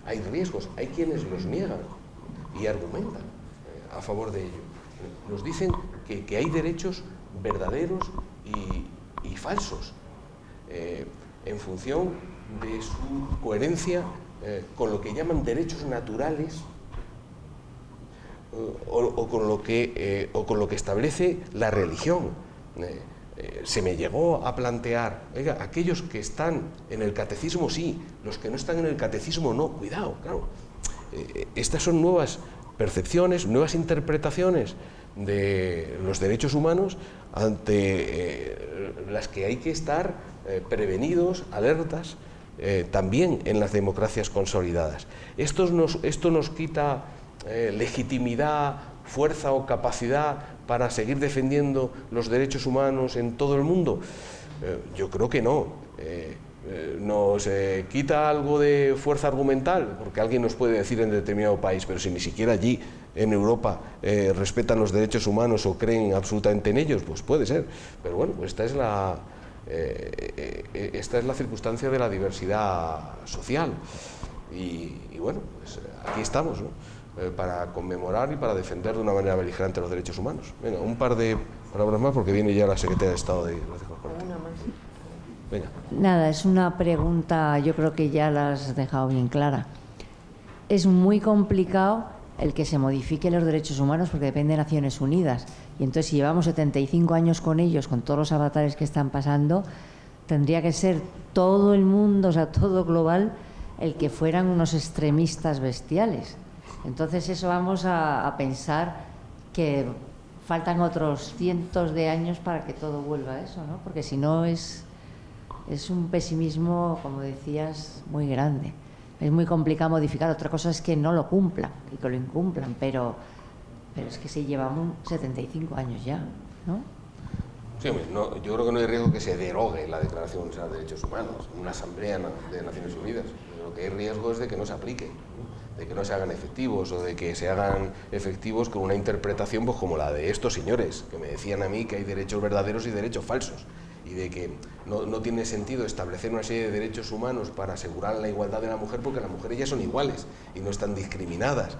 Hay riesgos, hay quienes los niegan y argumentan a favor de ello. Nos dicen que hay derechos verdaderos y falsos en función de su coherencia con lo que llaman derechos naturales o con lo que establece la religión. Se me llegó a plantear, oiga, aquellos que están en el catecismo sí, los que no están en el catecismo no, cuidado, claro. Estas son nuevas percepciones, nuevas interpretaciones de los derechos humanos ante las que hay que estar prevenidos, alertas, también en las democracias consolidadas. Esto nos quita legitimidad, fuerza o capacidad para seguir defendiendo los derechos humanos en todo el mundo. Yo creo que no. Nos quita algo de fuerza argumental, porque alguien nos puede decir en determinado país, pero si ni siquiera allí en Europa respetan los derechos humanos o creen absolutamente en ellos, pues puede ser. Pero bueno, pues esta es la circunstancia de la diversidad social. Y bueno, pues aquí estamos, ¿no? Para conmemorar y para defender de una manera beligerante los derechos humanos. Venga, un par de palabras más porque viene ya la secretaria de Estado de Relaciones con la Corte. Venga. Nada, es una pregunta, yo creo que ya la has dejado bien clara. Es muy complicado el que se modifiquen los derechos humanos porque depende de Naciones Unidas. Y entonces, si llevamos 75 años con ellos, con todos los avatares que están pasando, tendría que ser todo el mundo, o sea, todo global, el que fueran unos extremistas bestiales. Entonces eso vamos a pensar que faltan otros cientos de años para que todo vuelva a eso, ¿no? Porque si no es un pesimismo, como decías, muy grande. Es muy complicado modificar. Otra cosa es que no lo cumplan y que lo incumplan, pero es que sí llevamos 75 años ya, ¿no? Sí, hombre, no, yo creo que no hay riesgo que se derogue la Declaración Universal de Derechos Humanos en una asamblea de Naciones Unidas. Lo que hay riesgo es de que no se aplique, de que no se hagan efectivos o de que se hagan efectivos con una interpretación pues como la de estos señores que me decían a mí que hay derechos verdaderos y derechos falsos y de que no tiene sentido establecer una serie de derechos humanos para asegurar la igualdad de la mujer porque las mujeres ya son iguales y no están discriminadas,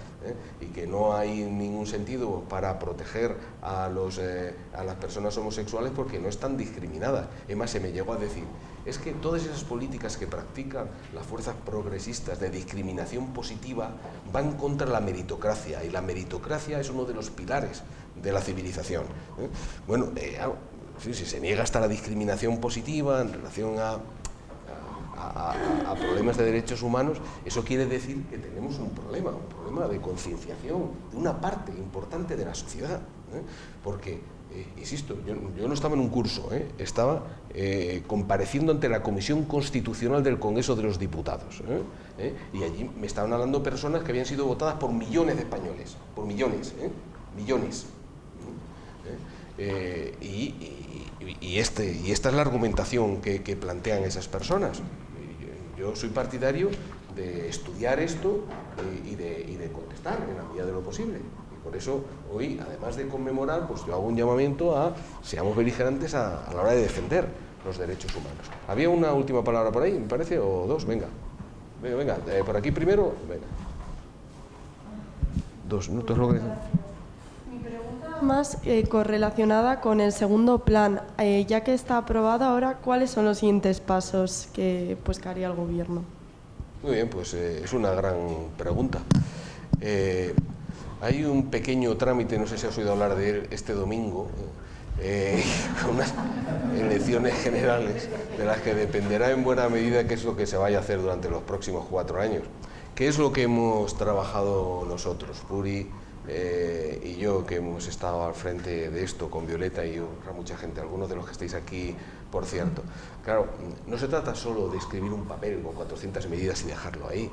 y que no hay ningún sentido para proteger a las personas homosexuales porque no están discriminadas. Además, se me llegó a decir, es que todas esas políticas que practican las fuerzas progresistas de discriminación positiva van contra la meritocracia y la meritocracia es uno de los pilares de la civilización. Bueno, si se niega hasta la discriminación positiva en relación a problemas de derechos humanos, eso quiere decir que tenemos un problema de concienciación de una parte importante de la sociedad, porque, insisto, yo no estaba en un curso, estaba compareciendo ante la Comisión Constitucional del Congreso de los Diputados, y allí me estaban hablando personas que habían sido votadas por millones de españoles, por millones, millones. Y esta es la argumentación que plantean esas personas. Yo soy partidario de estudiar esto y de contestar en la medida de lo posible. Y por eso hoy, además de conmemorar, pues yo hago un llamamiento a seamos beligerantes a la hora de defender los derechos humanos. ¿Había una última palabra por ahí, me parece? ¿O dos? Venga, por aquí primero. Venga. 2 minutos lo que... Más correlacionada con el segundo plan, ya que está aprobado ahora, ¿cuáles son los siguientes pasos que haría el Gobierno? Muy bien, pues es una gran pregunta. Hay un pequeño trámite, no sé si has oído hablar de él, este domingo, con unas elecciones generales de las que dependerá en buena medida qué es lo que se vaya a hacer durante los próximos 4 años. ¿Qué es lo que hemos trabajado nosotros, Puri y yo, que hemos estado al frente de esto con Violeta y otra mucha gente, algunos de los que estáis aquí, por cierto? Claro, no se trata solo de escribir un papel con 400 medidas y dejarlo ahí.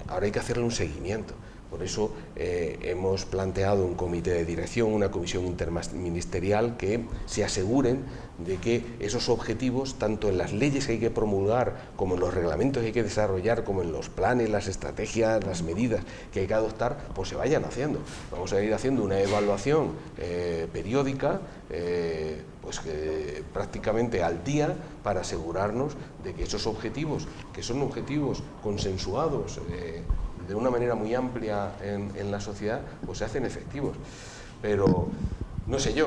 Ahora hay que hacerle un seguimiento. Por eso hemos planteado un comité de dirección, una comisión interministerial que se aseguren de que esos objetivos, tanto en las leyes que hay que promulgar, como en los reglamentos que hay que desarrollar, como en los planes, las estrategias, las medidas que hay que adoptar, pues se vayan haciendo. Vamos a ir haciendo una evaluación periódica, pues prácticamente al día, para asegurarnos de que esos objetivos, que son objetivos consensuados de una manera muy amplia en la sociedad, pues se hacen efectivos. Pero no sé yo,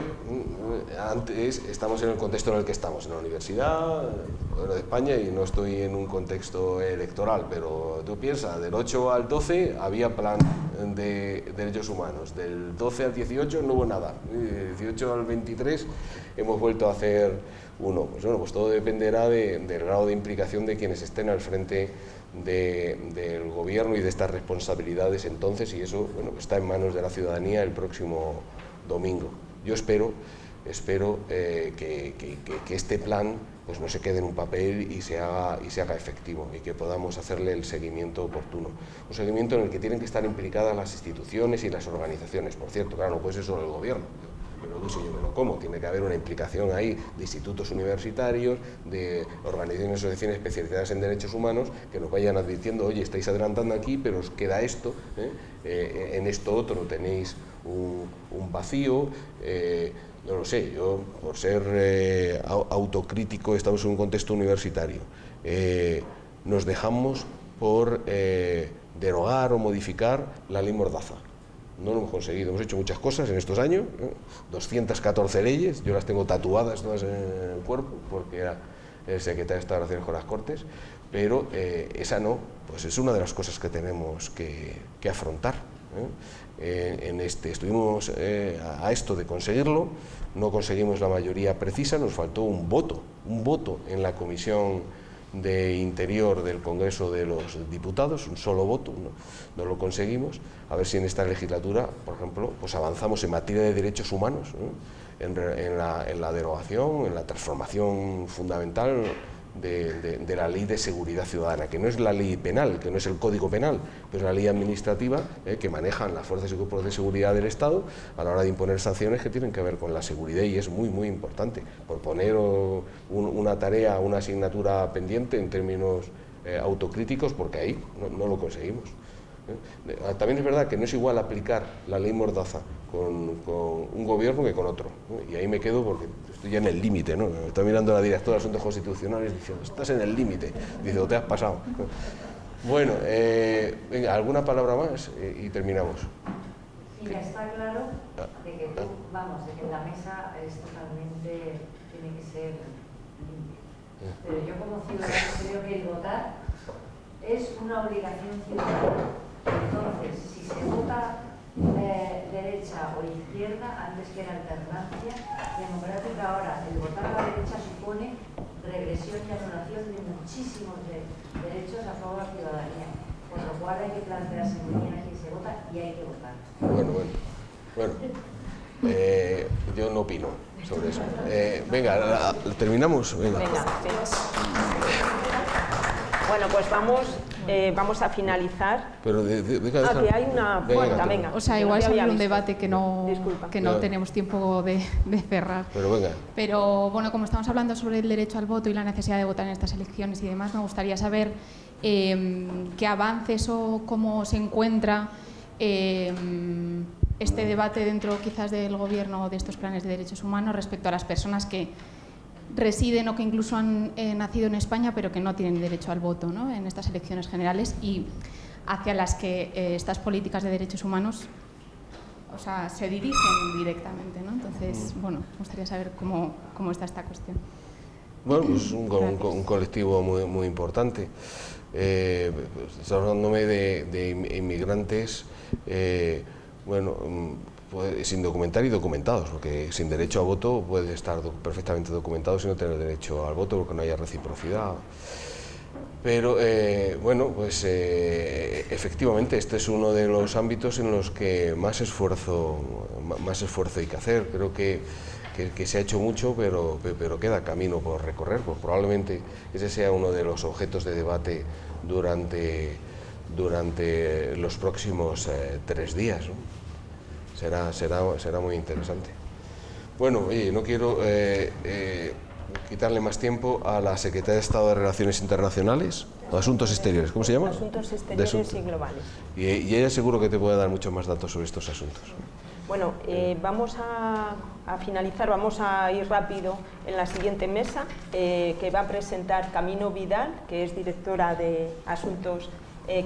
antes estamos en el contexto en el que estamos, en la universidad de España, y no estoy en un contexto electoral, pero tú piensas, del 8 al 12 había plan de derechos humanos, del 12 al 18 no hubo nada, del 18 al 23 hemos vuelto a hacer uno. Pues bueno, pues todo dependerá del grado de implicación de quienes estén al frente del gobierno y de estas responsabilidades entonces, y eso, bueno, está en manos de la ciudadanía el próximo domingo. Yo espero que este plan pues no se quede en un papel y se haga efectivo, y que podamos hacerle el seguimiento oportuno. Un seguimiento en el que tienen que estar implicadas las instituciones y las organizaciones. Por cierto, claro, no puede ser solo el gobierno. Pero no sé yo, pero ¿cómo? Tiene que haber una implicación ahí de institutos universitarios, de organizaciones y asociaciones especializadas en derechos humanos, que nos vayan advirtiendo, oye, estáis adelantando aquí, pero os queda esto, en esto otro tenéis un vacío. No lo sé, yo, por ser autocrítico, estamos en un contexto universitario, nos dejamos por derogar o modificar la ley Mordaza. No lo hemos conseguido, hemos hecho muchas cosas en estos años, 214 leyes, yo las tengo tatuadas todas en el cuerpo, porque era el secretario de Estado de Relaciones con las Cortes, pero esa no, pues es una de las cosas que tenemos que afrontar. Estuvimos a esto de conseguirlo, no conseguimos la mayoría precisa, nos faltó un voto en la Comisión de Interior del Congreso de los Diputados, un solo voto, no lo conseguimos. A ver si en esta legislatura, por ejemplo, pues avanzamos en materia de derechos humanos, ¿no? en la derogación, en la transformación fundamental de la Ley de Seguridad Ciudadana, que no es la ley penal, que no es el Código Penal, pero es la ley administrativa que manejan las fuerzas y cuerpos de seguridad del Estado a la hora de imponer sanciones que tienen que ver con la seguridad, y es muy, muy importante. Por poner una tarea, una asignatura pendiente en términos autocríticos, porque ahí no lo conseguimos. También es verdad que no es igual aplicar la ley Mordaza con un gobierno que con otro, ¿no? Y ahí me quedo porque estoy ya en el límite, ¿no? Estoy mirando a la directora de Asuntos Constitucionales diciendo, estás en el límite, dice, o te has pasado. Bueno, venga, ¿alguna palabra más? Y terminamos. Sí, ya está claro de que tú, vamos, de que la mesa es totalmente, tiene que ser limpia. Pero yo como ciudadano creo que el votar es una obligación ciudadana. Entonces, si se vota derecha o izquierda, antes que la alternancia democrática, ahora el votar a la derecha supone regresión y anulación de muchísimos derechos a favor de la ciudadanía, por lo cual hay que plantearse muy bien a quién se vota y hay que votar. Bueno, yo no opino sobre eso. Venga, terminamos. Venga, sí. Bueno, pues vamos a finalizar. Pero que hay una puerta, venga. O sea, igual sobre un debate que no Claro. tenemos tiempo de cerrar. Pero venga. Pero bueno, como estamos hablando sobre el derecho al voto y la necesidad de votar en estas elecciones y demás, me gustaría saber qué avances o cómo se encuentra este debate dentro quizás del gobierno de estos planes de derechos humanos respecto a las personas que residen o que incluso han nacido en España pero que no tienen derecho al voto, ¿no?, en estas elecciones generales, y hacia las que estas políticas de derechos humanos, o sea, se dirigen directamente, ¿no? Entonces, bueno, me gustaría saber cómo está esta cuestión. Bueno, pues un colectivo muy importante. Pues, hablándome de inmigrantes, sin documentar y documentados, porque sin derecho a voto puede estar perfectamente documentado sin no tener derecho al voto porque no haya reciprocidad. Pero efectivamente este es uno de los ámbitos en los que más esfuerzo hay que hacer. Creo que se ha hecho mucho, pero queda camino por recorrer. Pues probablemente ese sea uno de los objetos de debate durante durante los próximos 3 días, ¿no? Será muy interesante. Bueno, oye, no quiero quitarle más tiempo a la Secretaria de Estado de Relaciones Internacionales, o Asuntos Exteriores, ¿cómo se llama? Asuntos Exteriores y Globales. Y ella seguro que te puede dar mucho más datos sobre estos asuntos. Bueno, vamos a finalizar, vamos a ir rápido en la siguiente mesa, que va a presentar Camino Vidal, que es directora de Asuntos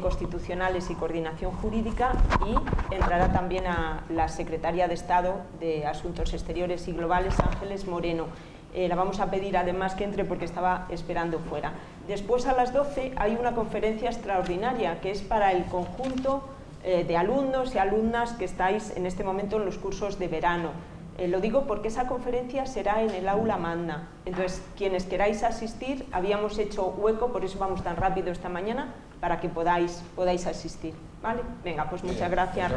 Constitucionales y Coordinación Jurídica, y entrará también a la Secretaria de Estado de Asuntos Exteriores y Globales, Ángeles Moreno. La vamos a pedir además que entre porque estaba esperando fuera. Después a las 12 hay una conferencia extraordinaria que es para el conjunto de alumnos y alumnas que estáis en este momento en los cursos de verano. Lo digo porque esa conferencia será en el aula magna. Entonces, quienes queráis asistir, habíamos hecho hueco, por eso vamos tan rápido esta mañana, para que podáis asistir. ¿Vale? Venga, pues muchas gracias.